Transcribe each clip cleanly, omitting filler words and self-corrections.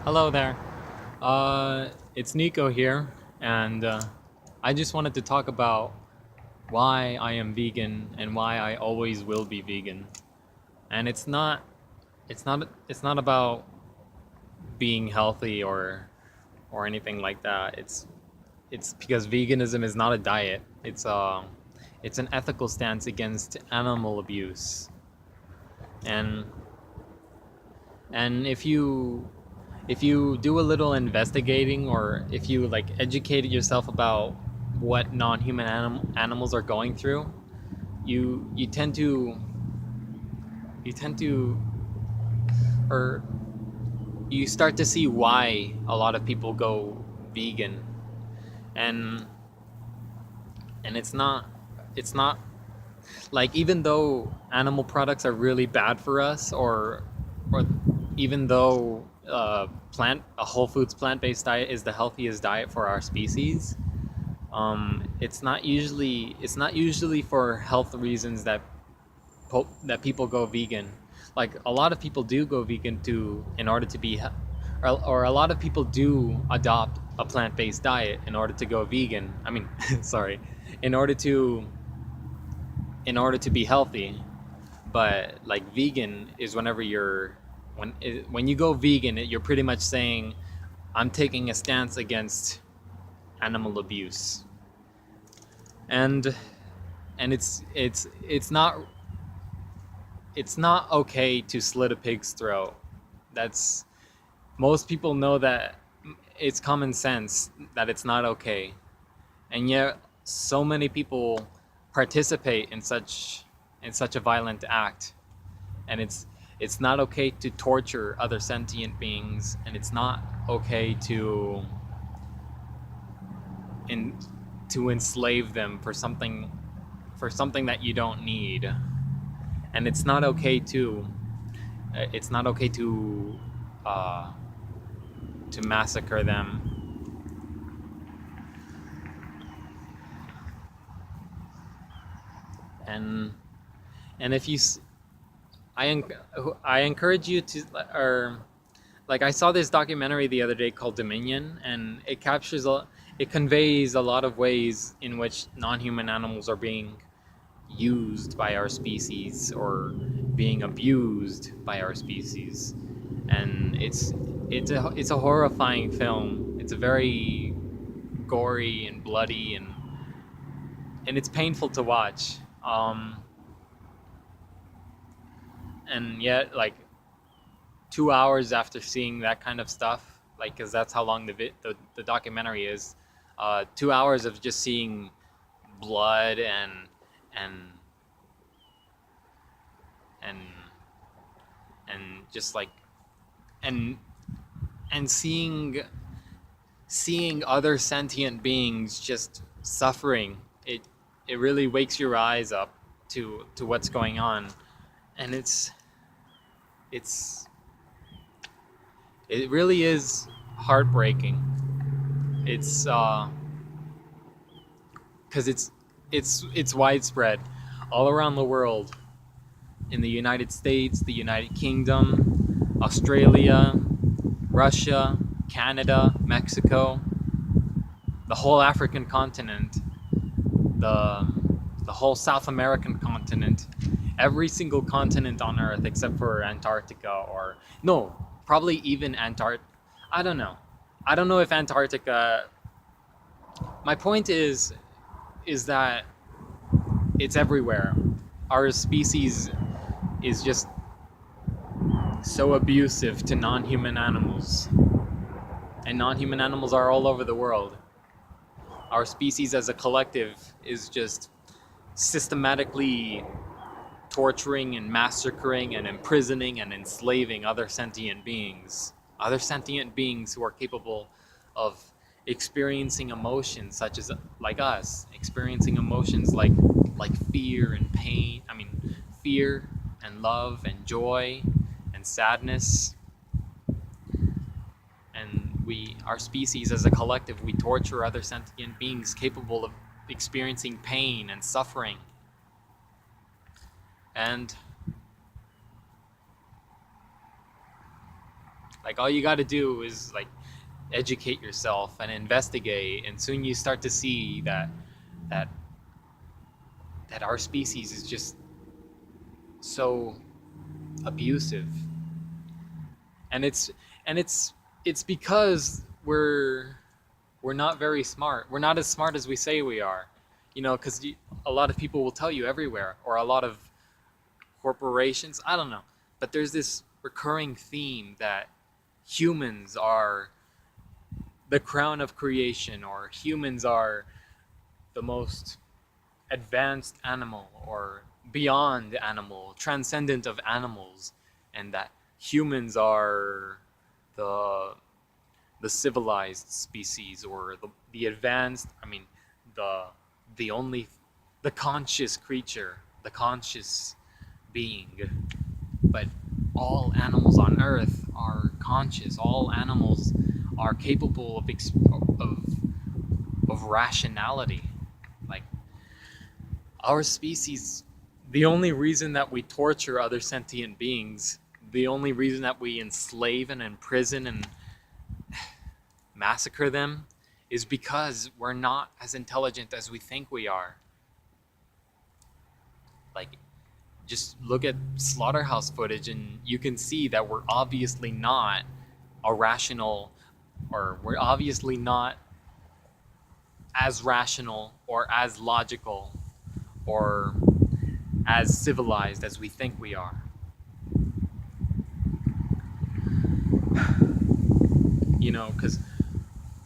Hello there. It's Nico here, and I just wanted to talk about why I am vegan and why I always will be vegan. And it's not about being healthy or anything like that. It's because veganism is not a diet. It's an ethical stance against animal abuse. And and if you do a little investigating, or if you like educated yourself about what non-human animals are going through, you tend to you tend to or you start to see why a lot of people go vegan. And and it's not like, even though animal products are really bad for us, or even though plant a whole foods plant-based diet is the healthiest diet for our species, it's not usually for health reasons that people go vegan. Like, a lot of people do go vegan to in order to be, or a lot of people do adopt a plant-based diet in order to go vegan. I mean, sorry, in order to in order to be healthy. But like, vegan is whenever you're when you go vegan, you're pretty much saying, I'm taking a stance against animal abuse. And and it's not okay to slit a pig's throat. That's Most people know that. It's common sense that it's not okay, and yet so many people participate in such a violent act. And it's not okay to torture other sentient beings, and it's not okay in to enslave them for something that you don't need. And it's not okay to uh, to massacre them. And and if you I I encourage you to, or like, I saw this documentary the other day called Dominion, and it conveys a lot of ways in which non-human animals are being used by our species, or being abused by our species. And it's a horrifying film. It's a very gory and bloody, and it's painful to watch. And yet, like, 2 hours after seeing that kind of stuff, like, because that's how long the documentary is. 2 hours of just seeing blood and and and just like, and and seeing other sentient beings just suffering. It really wakes your eyes up to what's going on. And it's it really is heartbreaking. It's because it's widespread all around the world, in the United States, the United Kingdom, Australia, Russia, Canada, Mexico, the whole African continent, the the whole South American continent, every single continent on Earth except for Antarctica, or no, probably even Antarctica. I don't know. I don't know if Antarctica. My point is that it's everywhere. Our species is just so abusive to non-human animals, and non-human animals are all over the world. Our species as a collective is just systematically torturing and massacring and imprisoning and enslaving other sentient beings who are capable of experiencing emotions, such as, like us, experiencing emotions like fear and pain. I mean, fear and love and joy and sadness. And our species as a collective, we torture other sentient beings capable of experiencing pain and suffering. And Like all you got to do is like educate yourself and investigate, and soon you start to see that that our species is just so abusive. And it's because we're not very smart. We're not as smart as we say we are. You know, because a lot of people will tell you everywhere, or a lot of corporations, I don't know. But there's this recurring theme that humans are the crown of creation, or humans are the most advanced animal, or beyond animal, transcendent of animals, and that humans are the the civilized species, or the advanced, I mean, the the only the conscious creature, the conscious being. But all animals on earth are conscious. All animals are capable of of rationality. Like our species, the only reason that we torture other sentient beings, the only reason that we enslave and imprison and massacre them, is because we're not as intelligent as we think we are. Like, just look at slaughterhouse footage and you can see that we're obviously not a rational, or we're obviously not as rational or as logical or as civilized as we think we are. You know, because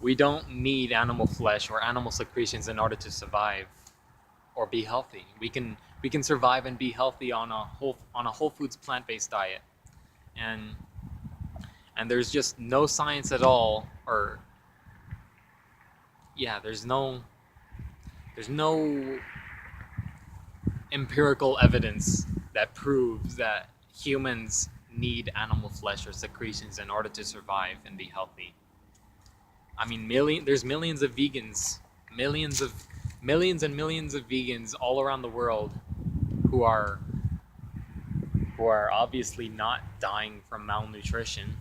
we don't need animal flesh or animal secretions in order to survive or be healthy. We can survive and be healthy on a whole foods plant-based diet. And there's just no science at all, or yeah, there's no empirical evidence that proves that humans need animal flesh or secretions in order to survive and be healthy. I mean, there's millions of vegans, millions and millions of vegans all around the world who are obviously not dying from malnutrition.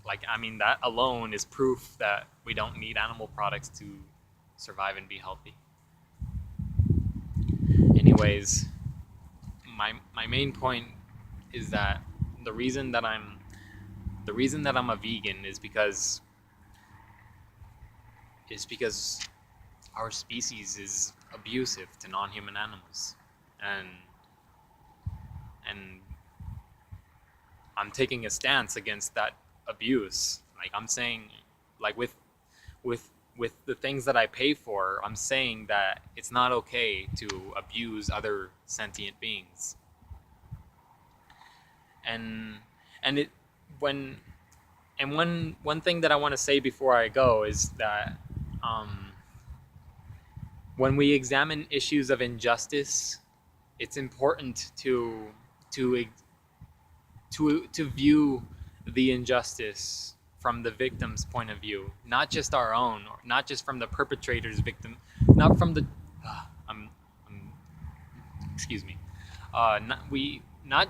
Like, I mean, that alone is proof that we don't need animal products to survive and be healthy. Anyways, my main point is that the reason that I'm a vegan is because our species is abusive to non-human animals, and and I'm taking a stance against that abuse. Like, I'm saying, like, with the things that I pay for, I'm saying that it's not okay to abuse other sentient beings. And and it when and one thing that I want to say before I go is that, um, when we examine issues of injustice, it's important to to view the injustice from the victim's point of view, not just our own, or not just from the perpetrator's victim, not from the. I'm excuse me. Not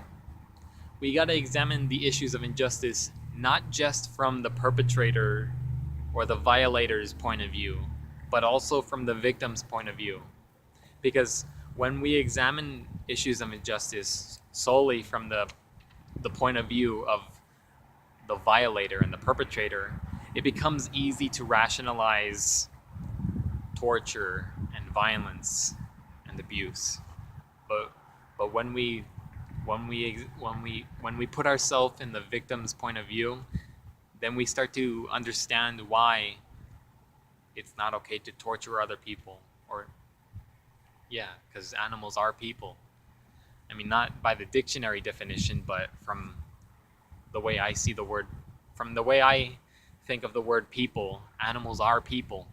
we got to examine the issues of injustice not just from the perpetrator or the violator's point of view, but also from the victim's point of view. Because when we examine issues of injustice solely from the point of view of the violator and the perpetrator, it becomes easy to rationalize torture and violence and abuse. But when we put ourselves in the victim's point of view, then we start to understand why it's not okay to torture other people. Or yeah, because animals are people. I mean, not by the dictionary definition, but from the way I see the word, from the way I think of the word people, animals are people.